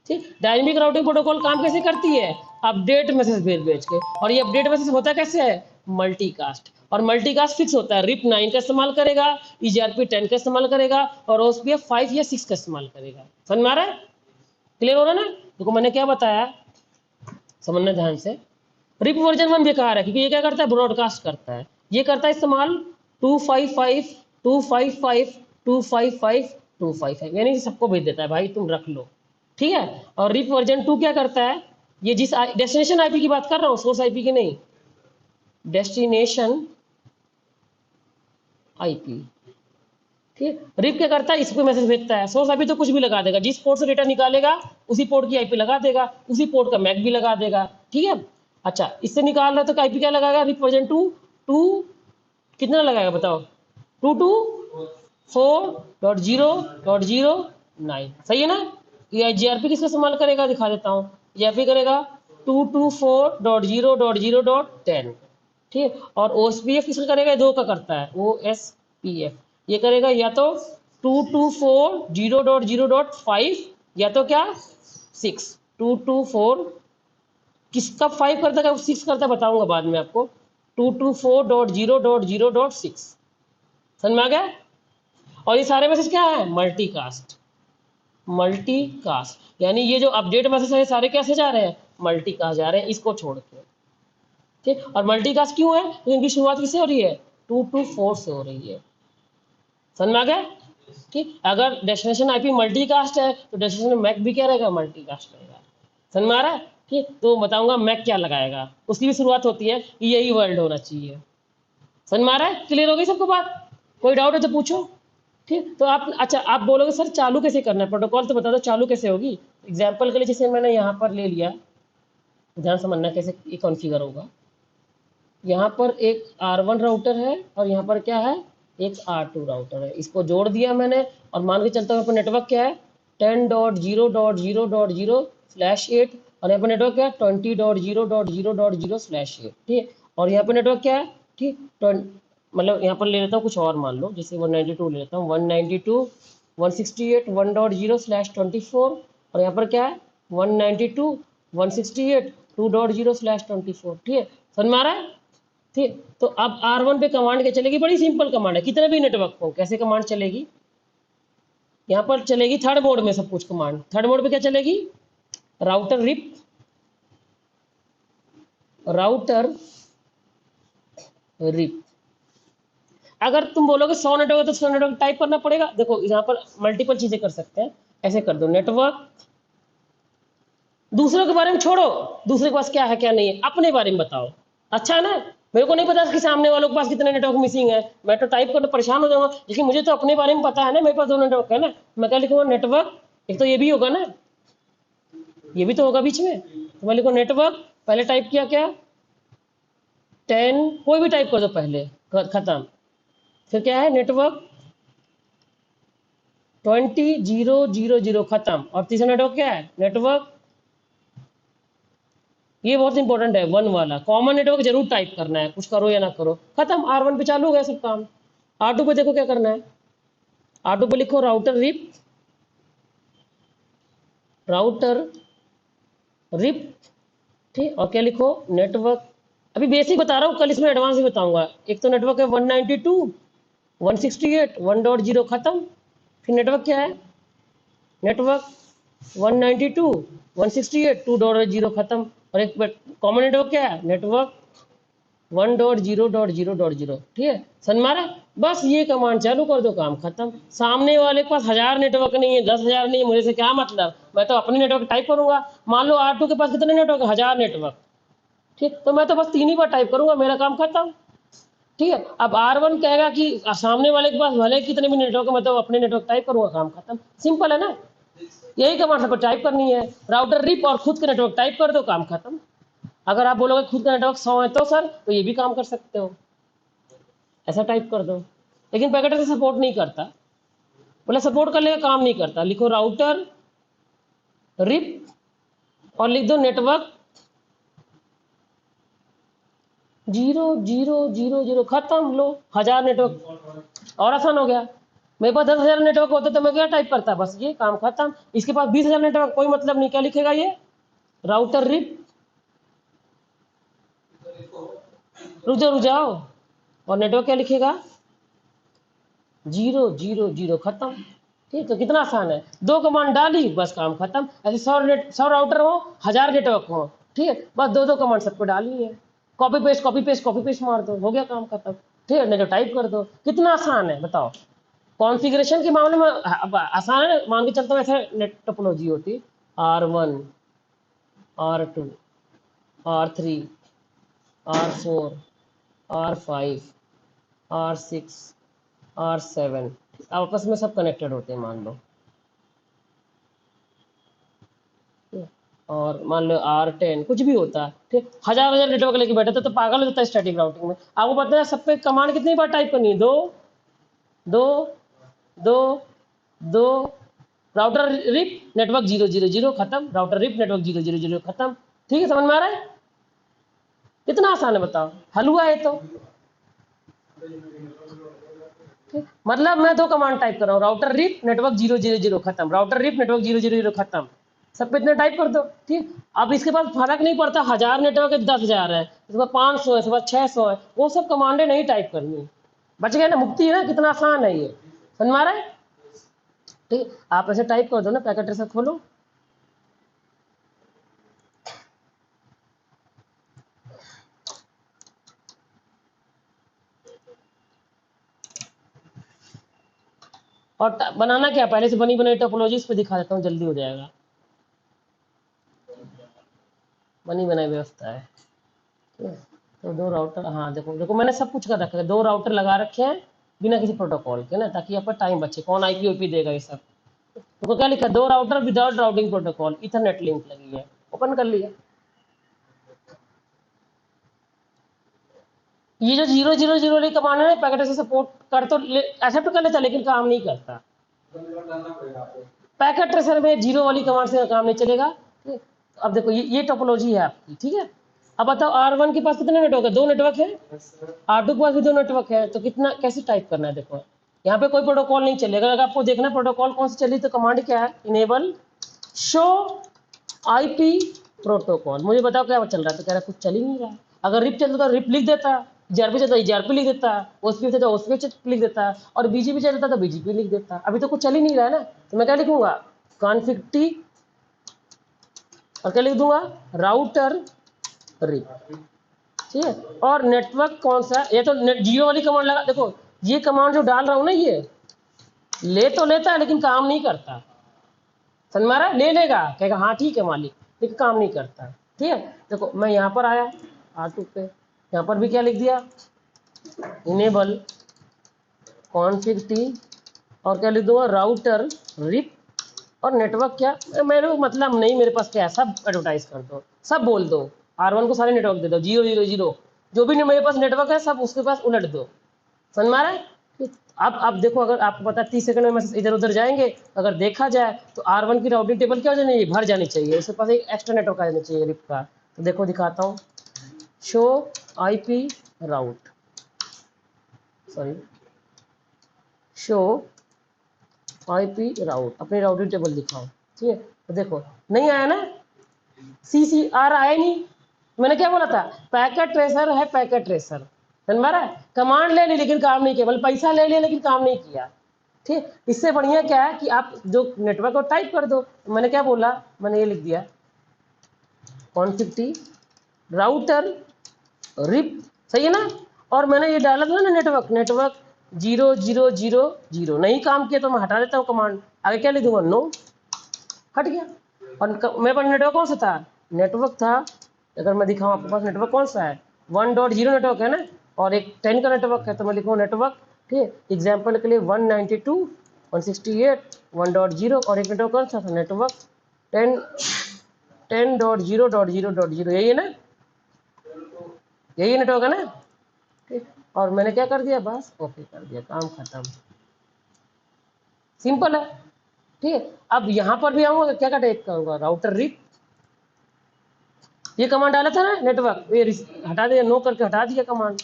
ठीक, डायनेमिक राउटिंग प्रोटोकॉल काम कैसे करती है, अपडेट मैसेज भेज भेज के, और ये अपडेट मैसेज होता कैसे है, मल्टीकास्ट। और मल्टीकास्ट फिक्स होता है, रिप 9 का इस्तेमाल करेगा, EIGRP 10 का इस्तेमाल करेगा, और OSPF 5 या 6 का इस्तेमाल करेगा। समझ में आ रहा है, क्लियर हो रहा है ना। देखो मैंने क्या बताया, समझना ध्यान से। रिप वर्जन 1 बेकार है, क्योंकि ये क्या करता है, ब्रॉडकास्ट करता है, ये करता है इस्तेमाल 255 255 255 255, यानी सबको भेज देता है, भाई तुम रख लो। ठीक है, और रिप वर्जन 2 क्या करता है, ये जिस डेस्टिनेशन आईपी की बात कर रहा हूँ, सोर्स आईपी की नहीं, डेस्टिनेशन आईपी। ठीक है, रिप क्या करता है, इस पे मैसेज भेजता है, सोर्स आईपी तो कुछ भी लगा देगा, जिस पोर्ट से डेटा निकालेगा उसी पोर्ट की आईपी लगा देगा, उसी पोर्ट का मैक भी लगा देगा। ठीक है, अच्छा इससे निकाल रहा है तो आईपी क्या लगाएगा, रिप वर्जन 2 2 कितना लगाएगा बताओ, 224.0.0.9, सही है ना। EIGRP किसका इस्तेमाल करेगा, दिखा देता हूँ, EIGRP करेगा 224.0.0.10। ठीक है, और OSPF किसका करेगा, 2 का करता है, OSPF ये करेगा या तो 224.0.0.5 या तो क्या 6, 224 किसका 5 करता है, 6 करता है, बताऊंगा बाद में आपको, 224.0.0.6। समझ में आ गया। और ये सारे मैसेज क्या है, मल्टीकास्ट, मल्टीकास्ट यानी ये जो अपडेट मैसेज है सारे कैसे जा रहे हैं, मल्टीकास्ट जा रहे हैं, इसको छोड़ के। ठीक, और मल्टीकास्ट क्यों है, तो इनकी शुरुआत किससे हो रही है, 224 से हो रही है। समझ में आ गया। ठीक, अगर डेस्टिनेशन आईपी मल्टीकास्ट है तो डेस्टिनेशन में मैक भी क्या रहेगा, मल्टीकास्ट रहेगा। समझ में आ रहा है। ठीक, तो बताऊंगा मैक क्या लगाएगा, उसकी भी शुरुआत होती है, यही वर्ल्ड होना चाहिए। समझ में आ रहा है, क्लियर हो गई सबको बात, कोई डाउट है तो पूछो। ठीक। तो आप अच्छा आप बोलोगे सर चालू कैसे करना है, प्रोटोकॉल तो बता दो चालू कैसे होगी। एग्जाम्पल के लिए जैसे मैंने यहाँ पर ले लिया, ध्यान समझना कैसे ये कॉन्फ़िगर होगा। यहाँ पर एक R1 राउटर है और यहाँ पर क्या है, एक R2 राउटर है। इसको जोड़ दिया मैंने और मान के चलता हूँ यहाँ पर नेटवर्क क्या है 10.0.0.0/8 और यहाँ पर नेटवर्क क्या है 20.0.0.0/8, ठीक है। और यहाँ पर नेटवर्क क्या है, ठीक, मतलब यहाँ पर ले लेता हूँ कुछ और, मान लो जैसे 192 ले लेता हूँ, 192.168.1.0/24 और यहाँ पर क्या है 192.168.2.0/24, ठीक है। समझ में आ रहा है, ठीक। तो अब R1 पे कमांड क्या चलेगी, बड़ी सिंपल कमांड है, कितने भी नेटवर्क हो कैसे कमांड चलेगी, यहाँ पर चलेगी थर्ड मोड में सब कुछ कमांड। थर्ड मोड पे क्या चलेगी, राउटर रिप, राउटर रिप। अगर तुम बोलोगे 100 नेटवर्क तो 100 नेटवर्क टाइप करना पड़ेगा। देखो यहाँ पर मल्टीपल चीजें कर सकते हैं, ऐसे कर दो नेटवर्क, दूसरों के बारे में छोड़ो, दूसरे के पास क्या है क्या नहीं है, अपने बारे में बताओ। अच्छा है ना, मेरे को नहीं पता कि सामने वालों के पास कितने नेटवर्क मिसिंग है, मैं तो टाइप करके परेशान हो जाऊंगा, लेकिन मुझे तो अपने बारे में पता है ना, मेरे पास 2 नेटवर्क है ना, मैं क्या लिखूंगा नेटवर्क, एक तो ये भी होगा ना, ये भी तो होगा बीच में, तो मैं लिखूँ नेटवर्क, पहले टाइप किया क्या 10, कोई भी टाइप कर दो पहले, खत्म। फिर क्या है नेटवर्क 20.0.0.0 खत्म। और तीसरा नेटवर्क क्या है नेटवर्क, ये बहुत इंपॉर्टेंट है 1 वाला, कॉमन नेटवर्क जरूर टाइप करना है, कुछ करो या ना करो, खत्म। R1 पे चालू हो गया सब काम। R2 पे देखो क्या करना है, R2 पे लिखो राउटर रिप, राउटर रिप, ठीक। और क्या लिखो नेटवर्क, अभी बेसिक बता रहा हूँ, कल इसमें एडवांस भी बताऊंगा। एक तो नेटवर्क है 192.168.1.0 खत्म। फिर नेटवर्क क्या है नेटवर्क 192.168.2.0 खत्म। और एक कॉमन नेटवर्क क्या है नेटवर्क 1.0.0.0, ठीक है। समझ में आ रहा है, बस ये कमांड चालू कर दो, काम खत्म। सामने वाले के पास 1000 नेटवर्क नहीं है, 10,000 नहीं है, मुझे से क्या मतलब, मैं तो अपने नेटवर्क टाइप करूंगा। मान लो R2 के पास कितने नेटवर्क, 1000 नेटवर्क, ठीक, तो मैं तो बस 3 ही बार टाइप करूंगा, मेरा काम खत्म, ठीक है। अब R1 कहेगा कि सामने वाले के पास भले कितने भी नेटवर्क, मैं तो अपने नेटवर्क टाइप करूंगा, काम खत्म। सिंपल है ना, यही कमांड सबको टाइप करनी है, राउटर रिप और खुद के नेटवर्क टाइप कर दो, काम खत्म। अगर आप बोलोगे खुद का नेटवर्क 100 है तो सर, तो ये भी काम कर सकते हो, ऐसा टाइप कर दो। लेकिन पैकेट से सपोर्ट नहीं करता, बोले सपोर्ट कर लेगा, काम नहीं करता। लिखो राउटर रिप और लिख दो नेटवर्क 0.0.0.0 खत्म। लो 1000 नेटवर्क और आसान हो गया। मेरे पास 10,000 नेटवर्क होते तो मैं क्या टाइप करता, बस ये काम खत्म। इसके पास 20,000 नेटवर्क, कोई मतलब नहीं, क्या लिखेगा ये राउटर रिप, रुक जाओ, और नेटवर्क क्या लिखेगा 0.0.0 खत्म, ठीक। तो कितना आसान है, 2 कमांड डाली बस काम खत्म। ऐसे 100 राउटर हो, 1000 नेटवर्क हो, ठीक है, बस 2 कमांड सबको डाली है, copy paste copy paste copy paste मार दो, हो गया काम खत्म, ठीक है। नेटवर्क टाइप कर दो, कितना आसान है बताओ। कॉन्फ़िगरेशन के मामले में अब आसान है, मान के चलता हूँ ऐसे नेट टोपोलॉजी होती R1 R2 R3 R4 R5 R6 R7 आपस में सब कनेक्टेड होते हैं मान लो, और मान लो R10 कुछ भी होता है, ठीक। 1000 नेटवर्क लेके बैठे तो पागल हो जाता है स्टैटिक राउटिंग में। आपको पता है सब पे कमांड कितनी बार टाइप करनी है, 2 2 2 2, राउटर रिप नेटवर्क 0.0.0 खत्म, राउटर रिप नेटवर्क 0.0.0 खत्म, ठीक है। समझ में आ रहा है, कितना आसान है बताओ, हल हुआ है तो, ठीक। मतलब मैं 2 कमांड टाइप कर रहा हूँ, राउटर रिप नेटवर्क 0.0.0 खत्म, राउटर रिप नेटवर्क 0.0.0 खत्म, सब पे इतना टाइप कर दो, ठीक। अब इसके पास फर्क नहीं पड़ता 1000 नेटवर्क है 10,000 है, इसके बाद 500 है, इसके बाद 600 है, वो सब कमांडे नहीं टाइप करनी, बच गए ना, मुक्ति है ना, कितना आसान है ये, समझ में आ रहा है, ठीक। आप ऐसे टाइप कर दो ना, पैकेट ऐसा खोलो, और बनाना क्या, पहले से बनी बनाई टोपोलॉजी इस पे दिखा देता हूँ, जल्दी हो जाएगा। बनी बनाई व्यवस्था है, ठीक है। तो 2 राउटर, हाँ देखो देखो मैंने सब कुछ कर रखा है, 2 राउटर लगा रखे हैं, बिना किसी प्रोटोकॉल के ना, ताकि आपका टाइम बचे। कौन आईपी ओपी देगा ये सब। तो क्या लिखा, 2 router without routing protocol, Ethernet link लगी है, ओपन कर लिया। ये जो 000 वाली कमांड है पैकेट से सपोर्ट कर तो एक्सेप्ट कर लेता, लेकिन काम नहीं करता। पैकेट ट्रेसर में 0 वाली कमांड से काम नहीं चलेगा। अब देखो ये टोपोलॉजी है आपकी, ठीक है। अब बताओ R1 के पास कितने नेटवर्क है, 2 नेटवर्क है। R2 के पास भी 2 नेटवर्क है, तो कितना कैसे टाइप करना है। देखो यहाँ पे कोई प्रोटोकॉल नहीं चलेगा। अगर आपको देखना प्रोटोकॉल कौन सी चली, तो कमांड क्या है, इनेबल शो आईपी प्रोटोकॉल। मुझे बताओ क्या चल रहा है, तो कह रहा कुछ चल ही नहीं रहा है। अगर रिप चलता तो रिप लिख देता, जीआरपी चलता जीआरपी लिख देता, ओएसपी चलता ओएसपी लिख देता, और बीजीपी चलता तो बीजीपी लिख देता। अभी तो कुछ चल ही नहीं रहा है ना, तो मैं क्या लिखूंगा, कॉन्फिग टी और क्या लिख दूंगा, राउटर रिप, ठीक है। और नेटवर्क कौन सा, ये तो जियो वाली कमांड लगा। देखो ये कमांड जो डाल रहा हूं ना, ये ले तो लेता है लेकिन काम नहीं करता। समझ में आ रहा है, ले लेगा, कहेगा हाँ ठीक है मालिक, लेकिन काम नहीं करता, ठीक है। देखो मैं यहाँ पर आया R2 पे, यहाँ पर भी क्या लिख दिया, इनेबल कॉन्फिग टी और क्या लिख दूंगा, राउटर रिप और नेटवर्क क्या, मेरे को मतलब नहीं, मेरे पास क्या है, सब एडवर्टाइज कर दो, सब बोल दो। R1 को सारे नेटवर्क दे दो, 000 जो भी मेरे पास नेटवर्क है सब उसके पास उलट दो। समझ में आ रहा है। अब देखो, अगर आपको पता है 30 सेकंड में मैसेज इधर उधर जाएंगे, अगर देखा जाए तो R1 की राउटिंग टेबल क्या हो जानी है, भर जानी चाहिए, उसके पास एक एक्स्ट्रा नेटवर्क आ जाना चाहिए रिप का। तो देखो दिखाता हूँ, show IP route, sorry show IP route, अपनी राउटिंग टेबल दिखाओ, ठीक है। तो देखो नहीं आया ना, CCR आया नहीं। मैंने क्या बोला था, पैकेट ट्रेसर है, पैकेट ट्रेसर, समझ में आ रहा है। कमांड ले ली लेकिन काम नहीं किया, बल्कि पैसा ले लिया लेकिन काम नहीं किया, ठीक। इससे बढ़िया क्या है कि आप जो नेटवर्क को टाइप कर दो। मैंने क्या बोला, मैंने ये लिख दिया कॉन्फिग टी राउटर रिप, सही है ना। और मैंने ये डाला था ना नेटवर्क 000 नहीं काम किया तो मैं हटा देता हूँ कमांड, आगे क्या लिख दूंगा, नो, हट गया। और मेरे पास नेटवर्क कौन सा था, नेटवर्क था, अगर मैं दिखाऊँ आपके पास नेटवर्क कौन सा है, 1.0 नेटवर्क है ना, और एक 10 का नेटवर्क है। तो मैं लिखूँ नेटवर्क, ठीक है, एग्जाम्पल के लिए 192.168.1.0, और एक नेटवर्क कौन सा था, नेटवर्क 10.0.0.0, यही है ना, यही नेटवर्क है ना, ठीक। और मैंने क्या कर दिया, बस ओके कर दिया, काम खत्म, सिंपल है, ठीक है। अब यहाँ पर भी आऊंगा, क्या का टाइप करूंगा, राउटर रिप, ये कमांड डाला था ना नेटवर्क, ये हटा दिया, नो करके हटा दिया कमांड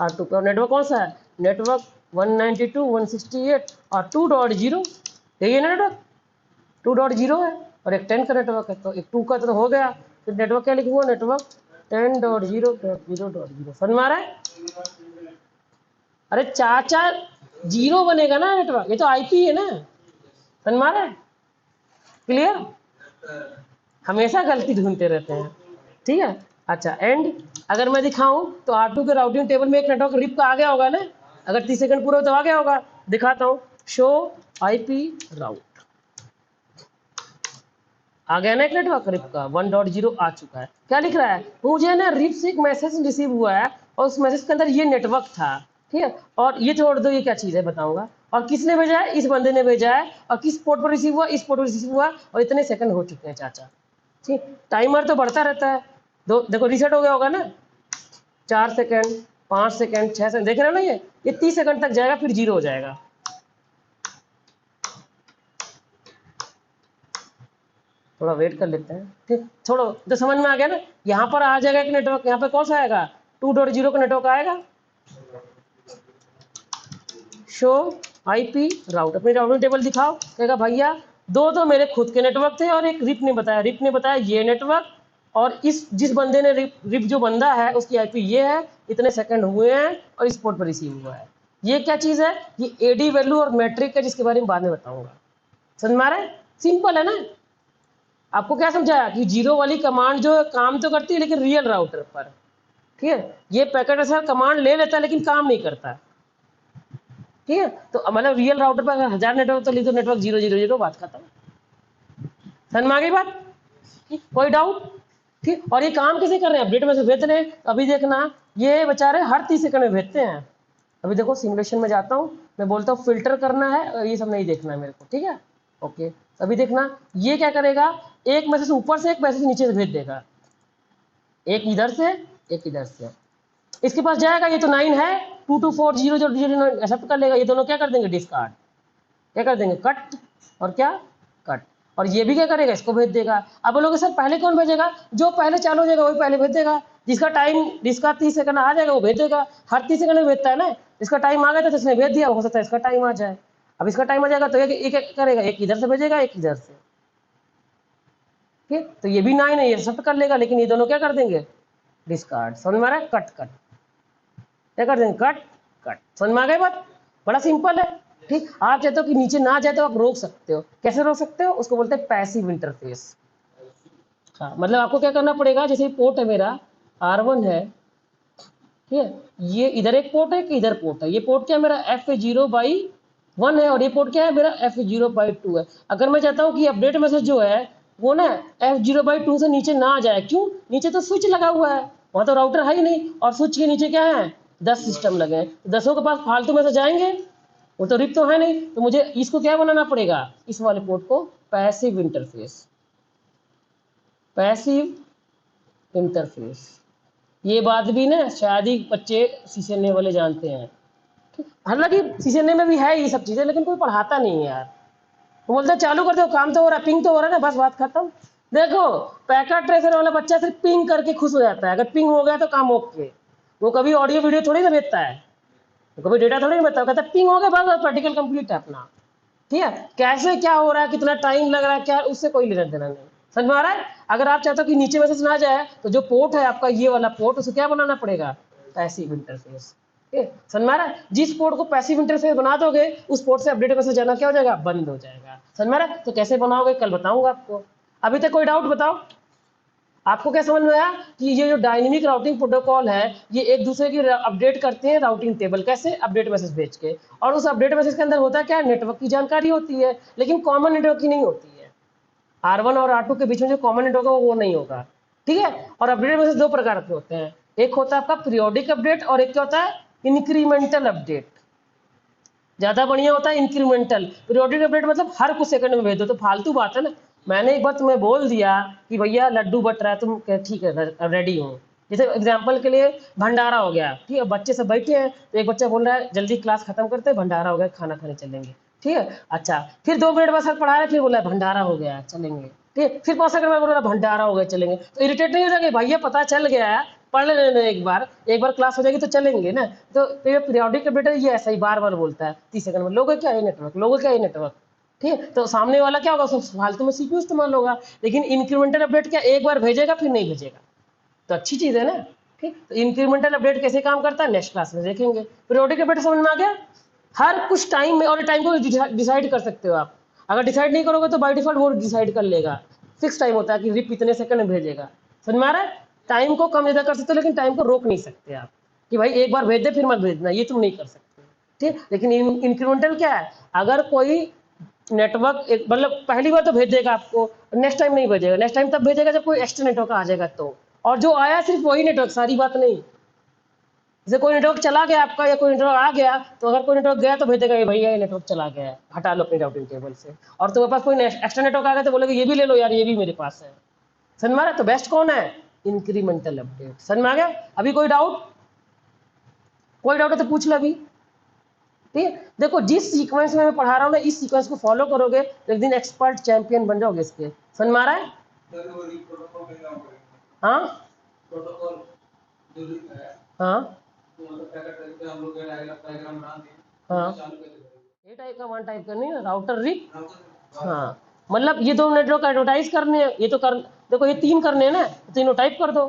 R2 पे। और नेटवर्क कौन सा है, नेटवर्क 192.168 और 2.0, यही है नेटवर्क 2.0 है, और एक 10 का नेटवर्क है, तो एक 2 का तो हो गया। फिर नेटवर्क क्या लिखूंगा, नेटवर्क 10.0.0.0, समझ में आ रहा है। अरे चाचा, 0 बनेगा ना नेटवर्क, ये तो आईपी है ना, समझ में आ रहा है, क्लियर। हमेशा गलती ढूंढते रहते हैं, ठीक है। अच्छा एंड, अगर मैं दिखाऊं तो R2 के राउटिंग टेबल में एक नेटवर्क रिप का आ गया होगा ना, अगर 30 सेकंड पूरे तो आ गया होगा। दिखाता हूं, शो आईपी राउट, आ गया ना एक नेटवर्क रिप का, 1.0 आ चुका है। क्या लिख रहा है, मुझे ना रिप से एक मैसेज रिसीव हुआ है, और उस मैसेज के अंदर ये नेटवर्क था, ठीक है। और ये छोड़ दो, ये क्या चीज़ है बताऊंगा, और किसने भेजा है, इस बंदे ने भेजा है, और किस पोर्ट पर रिसीव हुआ, इस पोर्ट पर रिसीव हुआ, और इतने सेकंड हो चुके हैं चाचा, ठीक। टाइमर तो बढ़ता रहता है, देखो रीसेट हो गया होगा ना, 4 सेकंड, 5 सेकंड, 6 सेकंड, देख रहे हो ना, ये 30 सेकंड तक जाएगा, फिर 0 हो जाएगा। थोड़ा वेट कर लेते हैं, ठीक, छोड़ो, तो समझ में आ गया ना। यहाँ पर आ जाएगा एक नेटवर्क, यहाँ पे कौन सा आएगा, 2.0 का नेटवर्क आएगा, शो आईपी राउट, अपनी राउटिंग टेबल दिखाओ, कहेगा भैया दो तो मेरे खुद के नेटवर्क थे और एक रिप ने बताया, ये नेटवर्क, और इस जिस बंदे ने रिप जो बंदा है उसकी आईपी ये है, इतने सेकंड हुए हैं, और इस पोर्ट पर रिसीव हुआ है। ये क्या चीज़ है, ये एडी वैल्यू और मैट्रिक है, जिसके बारे में बाद में बताऊंगा। समझ में आ रहा है, सिंपल है ना। आपको क्या समझाया कि 0 वाली कमांड जो काम तो करती है लेकिन रियल राउटर पर, ठीक है। ये पैकेट ऐसा कमांड ले लेता है लेकिन काम नहीं करता, ठीक है। तो मतलब रियल राउटर पर अगर 1000 नेटवर्क तो लिखो नेटवर्क 000, बात खत्म। समझ में आ गई बात, कोई डाउट, ठीक। और ये काम कैसे कर रहे हैं, अपडेट में से भेज रहे हैं। अभी देखना, ये बेचारे हर 30 सेकंड में भेजते हैं, अभी देखो सिमुलेशन में जाता हूँ, मैं बोलता हूँ फिल्टर करना है और ये सब नहीं देखना है मेरे को, ठीक है। ओके, अभी देखना ये क्या करेगा, एक मैसेज ऊपर से एक मैसेज नीचे से भेज देगा, एक इधर से एक इधर से। इसके पास जाएगा, ये तो 9 है, 2240009 एक्सेप्ट कर लेगा, ये दोनों क्या कर देंगे, डिस्कार्ड, क्या कर देंगे, कट, और क्या कट। और ये भी क्या करेगा, इसको भेज देगा। अब बोलोगे सर पहले कौन भेजेगा, जो पहले चालू हो जाएगा वही पहले भेज देगा, जिसका 30 सेकंड आ जाएगा वो भेज देगा। हर 30 सेकंड में भेजता है ना, इसका टाइम आ गया तो इसने भेज दिया, हो सकता है इसका टाइम आ जाए। अब इसका टाइम आ जाएगा तो एक करेगा, एक इधर से भेजेगा एक इधर से, ठीक। तो ये भी 9 है, ये एक्सेप्ट कर लेगा, लेकिन ये दोनों क्या कर देंगे, डिस्कार्ड। समझ में आ रहा है, कट कट, क्या कर देंगे, कट कट। समझ में आ गई बात, बड़ा सिंपल है, ठीक। आप चाहते हो कि नीचे ना जाए तो आप रोक सकते हो, कैसे रोक सकते हो, उसको बोलते हैं पैसिव इंटरफेस। हाँ, मतलब आपको क्या करना पड़ेगा, जैसे पोर्ट है मेरा R1 है, ठीक है, ये इधर एक पोर्ट है कि इधर पोर्ट है, ये पोर्ट क्या है मेरा F0/1 है, और ये पोर्ट क्या है मेरा F0/2 है। अगर मैं चाहता हूँ कि अपडेट मैसेज जो है वो ना F0/2 से नीचे ना आ जाए, क्यों, नीचे तो स्विच लगा हुआ है, वहां तो राउटर है ही नहीं, और स्विच के नीचे क्या है, 10 सिस्टम लगे हैं, 10 के पास फालतू मैसेज आएंगे, वो तो रिप तो है नहीं, तो मुझे इसको क्या बनाना पड़ेगा, इस वाले पोर्ट को पैसिव इंटरफेस, पैसिव इंटरफेस। ये बात भी ना शायद ही बच्चे सीसीएनए वाले जानते हैं, हालांकि सीसीएनए में भी है ये सब चीजें, लेकिन कोई पढ़ाता नहीं है यार। वो बोलते हैं चालू कर दो, काम तो हो रहा है, पिंग तो हो रहा है ना, बस बात खत्म। देखो पैकेट ट्रेसर वाला बच्चा सिर्फ पिंग करके खुश हो जाता है, अगर पिंग हो गया तो काम ओके। वो कभी ऑडियो वीडियो थोड़ी ना भेजता है, वो कभी डेटा थोड़ी ना भेजता है, कहता है पिंग हो गया बस प्रैक्टिकल कंप्लीट है अपना, ठीक है। कैसे क्या हो रहा है, कितना टाइम लग रहा है, क्या, उससे कोई लेना देना नहीं। समझ में आ रहा है। अगर आप चाहते हो कि नीचे मैसेज ना जाए तो जो पोर्ट है आपका ये वाला पोर्ट, उसे क्या बनाना पड़ेगा, पैसिव इंटरफेस, ठीक है। समझ में आ रहा है, जिस पोर्ट को पैसिव इंटरफेस बना दोगे उस पोर्ट से अपडेट मैसेज जाना क्या हो जाएगा, बंद हो जाएगा। समझ में आ रहा है, तो कैसे बनाओगे कल बताऊंगा आपको। अभी तक कोई डाउट बताओ, आपको क्या समझ में आया कि ये जो डायनेमिक राउटिंग प्रोटोकॉल है ये एक दूसरे की अपडेट करते हैं राउटिंग टेबल, कैसे, अपडेट मैसेज भेज के। और उस अपडेट मैसेज के अंदर होता है क्या, नेटवर्क की जानकारी होती है, लेकिन कॉमन नेटवर्क की नहीं होती है। R1 और R2 के बीच में जो कॉमन नेटवर्क है वो नहीं होगा, ठीक है। और अपडेट मैसेज दो प्रकार के होते हैं, एक होता है आपका पीरियोडिक अपडेट और एक क्या होता है, इंक्रीमेंटल अपडेट। ज्यादा बढ़िया होता है इंक्रीमेंटल। पीरियोडिक अपडेट मतलब हर कुछ सेकंड में भेज दो, तो फालतू बात है ना। मैंने एक बार तुम्हें बोल दिया कि भैया लड्डू बट रहा है, तुम ठीक है रेडी हो। जैसे एग्जाम्पल के लिए भंडारा हो गया, ठीक है, बच्चे सब बैठे हैं, तो एक बच्चा बोल रहा है जल्दी क्लास खत्म करते हैं, भंडारा हो गया, खाना खाने चलेंगे, ठीक है। अच्छा, फिर 2 मिनट बाद सर पढ़ा रहे, फिर बोला भंडारा हो गया चलेंगे, ठीक है। फिर 5 सेकंड में बोल रहा भंडारा हो गया चलेंगे, तो इरिटेट नहीं हो जाएंगे, भैया पता चल गया है, पढ़ लेना एक बार क्लास हो जाएगी तो चलेंगे ना। तो ये पीरियोडिक अपडेट ये ऐसा ही बार बार बोलता है 30 सेकंड में, लोगों क्या है नेटवर्क, लोगों क्या है नेटवर्क, ठीक है। तो सामने वाला क्या होगा, उसमें फालतू में सीपीयू इस्तेमाल होगा। लेकिन इंक्रीमेंटल अपडेट क्या, एक बार भेजेगा फिर नहीं भेजेगा, तो अच्छी चीज है ना, ठीक। तो इंक्रीमेंटल अपडेट कैसे काम करता है नेक्स्ट क्लास में देखेंगे। पीरियोडिक अपडेट समझ में आ गया, हर कुछ टाइम में, और टाइम को डिसाइड कर सकते हो आप। अगर डिसाइड नहीं करोगे तो बाय डिफॉल्ट वो डिसाइड कर लेगा, फिक्स टाइम होता है कि रिप इतने सेकंड में भेजेगा। समझ में आ रहा है, टाइम को कम ज्यादा कर सकते हो लेकिन टाइम को रोक नहीं सकते आप, कि भाई एक बार भेज दे फिर मत भेजना, ये तुम नहीं कर सकते, ठीक। लेकिन इंक्रीमेंटल क्या है, अगर कोई नेटवर्क मतलब पहली बार तो भेज देगा आपको, नेक्स्ट टाइम नहीं भेजेगा, नेक्स्ट टाइम तब भेजेगा जब कोई एक्स्ट्रा नेटवर्क आ जाएगा तो, और जो आया सिर्फ वही नेटवर्क, सारी बात नहीं। जैसे कोई नेटवर्क चला गया आपका या कोई नेटवर्क आ गया, तो अगर कोई नेटवर्क गया तो भेजेगा ये भैया ये नेटवर्क चला गया है, हटा लो अपनी राउटिंग टेबल से। और तुम्हारे पास कोई एक्स्ट्रा नेटवर्क आ गया तो बोलेगा ये भी ले लो यार, ये भी मेरे पास है। समझ में आ रहा है, तो बेस्ट कौन है, इंक्रीमेंटल अपडेट। समझ में आ गया, अभी कोई डाउट, कोई डाउट है तो पूछ लो अभी, ठीक है। देखो जिस सीक्वेंस में मैं पढ़ा रहा हूँ ना, इस सीक्वेंस को फॉलो करोगे तो एक दिन एक्सपर्ट चैंपियन बन जाओगे इसके। समझ में आ रहा है, हाँ हाँ हाँ, ये टाइप का वन टाइप का नहीं है राउटर रिप। हाँ, मतलब ये 2 नेटवर्क एडवर्टाइज करने हैं, ये तो कर, देखो ये 3 करने हैं ना, तीनों टाइप कर दो,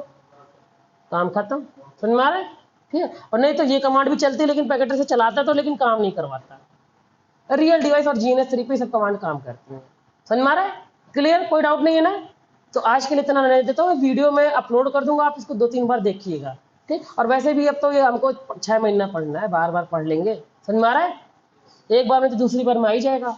काम खत्म। समझ में आ रहा है, ठीक है। और नहीं तो ये कमांड भी चलती है लेकिन पैकेटर से चलाता तो, लेकिन काम नहीं करवाता। रियल डिवाइस और GNS3 पे सब कमांड काम करती है। समझ में आ रहा है, क्लियर, कोई डाउट नहीं है ना। तो आज के लिए इतना नहीं देता हूँ, वीडियो में अपलोड कर दूंगा, आप इसको 2-3 बार देखिएगा, ठीक। और वैसे भी अब तो ये हमको 6 महीना पढ़ना है, बार बार पढ़ लेंगे। समझ में आ रहा है, एक बार में तो दूसरी बार में आ ही जाएगा।